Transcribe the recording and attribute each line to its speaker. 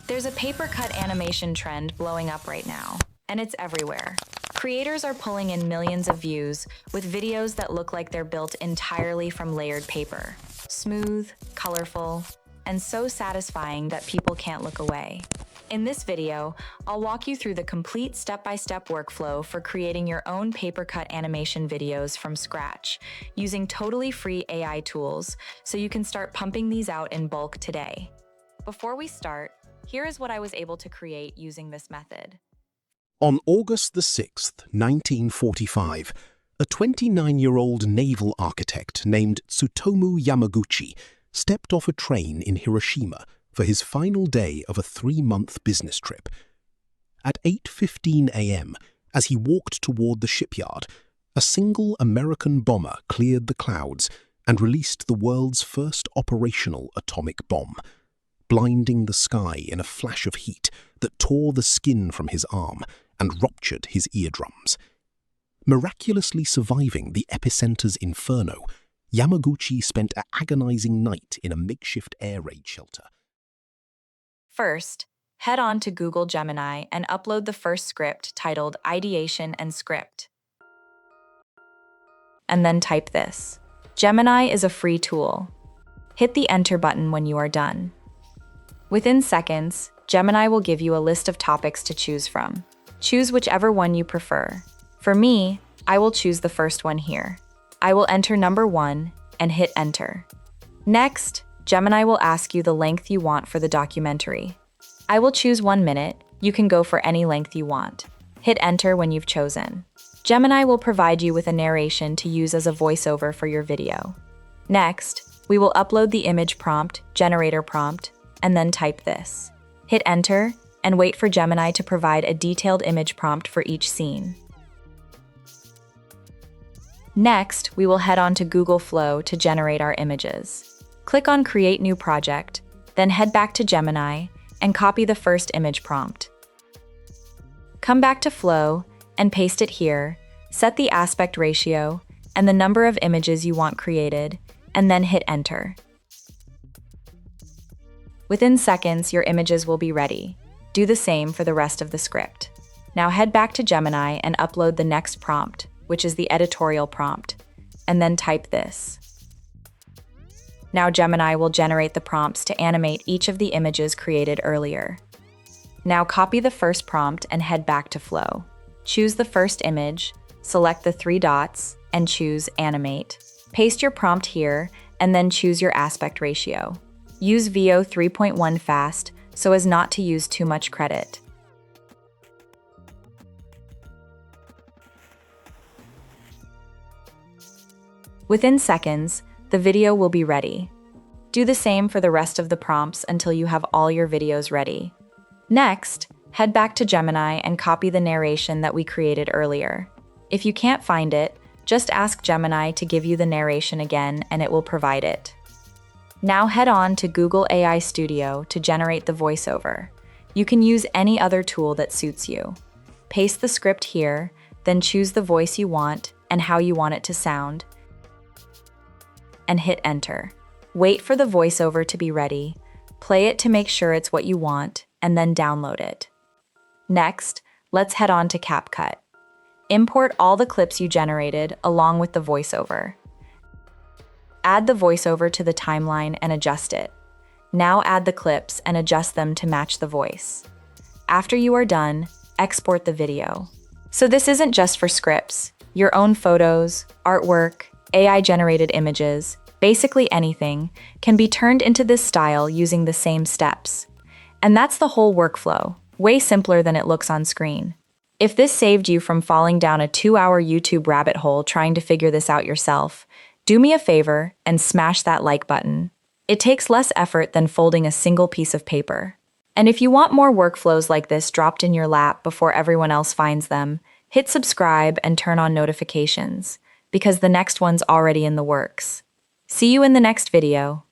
Speaker 1: There's a paper cut animation trend blowing up right now, and it's everywhere. Creators are pulling in millions of views with videos that look like they're built entirely from layered paper. Smooth, colorful, and so satisfying that people can't look away. In this video, I'll walk you through the complete step-by-step workflow for creating your own paper cut animation videos from scratch, using totally free AI tools, so you can start pumping these out in bulk today. Before we start, here is what I was able to create using this method.
Speaker 2: On August the 6th, 1945, a 29-year-old naval architect named Tsutomu Yamaguchi stepped off a train in Hiroshima for his final day of a 3-month business trip. At 8:15 a.m., as he walked toward the shipyard, a single American bomber cleared the clouds and released the world's first operational atomic bomb, blinding the sky in a flash of heat that tore the skin from his arm and ruptured his eardrums. Miraculously surviving the epicenter's inferno, Yamaguchi spent an agonizing night in a makeshift air raid shelter.
Speaker 1: First, head on to Google Gemini and upload the first script titled Ideation and Script. And then type this. Gemini is a free tool. Hit the Enter button when you are done. Within seconds, Gemini will give you a list of topics to choose from. Choose whichever one you prefer. For me, I will choose the first one here. I will enter number 1 and hit Enter. Next, Gemini will ask you the length you want for the documentary. I will choose 1 minute. You can go for any length you want. Hit Enter when you've chosen. Gemini will provide you with a narration to use as a voiceover for your video. Next, we will upload the image prompt, generator prompt, and then type this. Hit Enter and wait for Gemini to provide a detailed image prompt for each scene. Next, we will head on to Google Flow to generate our images. Click on Create New Project, then head back to Gemini and copy the first image prompt. Come back to Flow and paste it here, set the aspect ratio and the number of images you want created, and then hit Enter. Within seconds, your images will be ready. Do the same for the rest of the script. Now head back to Gemini and upload the next prompt, which is the editorial prompt, and then type this. Now Gemini will generate the prompts to animate each of the images created earlier. Now copy the first prompt and head back to Flow. Choose the first image, select the 3 dots, and choose Animate. Paste your prompt here, and then choose your aspect ratio. Use VO 3.1 fast so as not to use too much credit. Within seconds, the video will be ready. Do the same for the rest of the prompts until you have all your videos ready. Next, head back to Gemini and copy the narration that we created earlier. If you can't find it, just ask Gemini to give you the narration again and it will provide it. Now head on to Google AI Studio to generate the voiceover. You can use any other tool that suits you. Paste the script here, then choose the voice you want and how you want it to sound, and hit Enter. Wait for the voiceover to be ready, play it to make sure it's what you want, and then download it. Next, let's head on to CapCut. Import all the clips you generated along with the voiceover. Add the voiceover to the timeline and adjust it. Now add the clips and adjust them to match the voice. After you are done, export the video. So this isn't just for scripts. Your own photos, artwork, AI-generated images, basically anything, can be turned into this style using the same steps. And that's the whole workflow, way simpler than it looks on screen. If this saved you from falling down a 2-hour YouTube rabbit hole trying to figure this out yourself, do me a favor and smash that like button. It takes less effort than folding a single piece of paper. And if you want more workflows like this dropped in your lap before everyone else finds them, hit subscribe and turn on notifications, because the next one's already in the works. See you in the next video.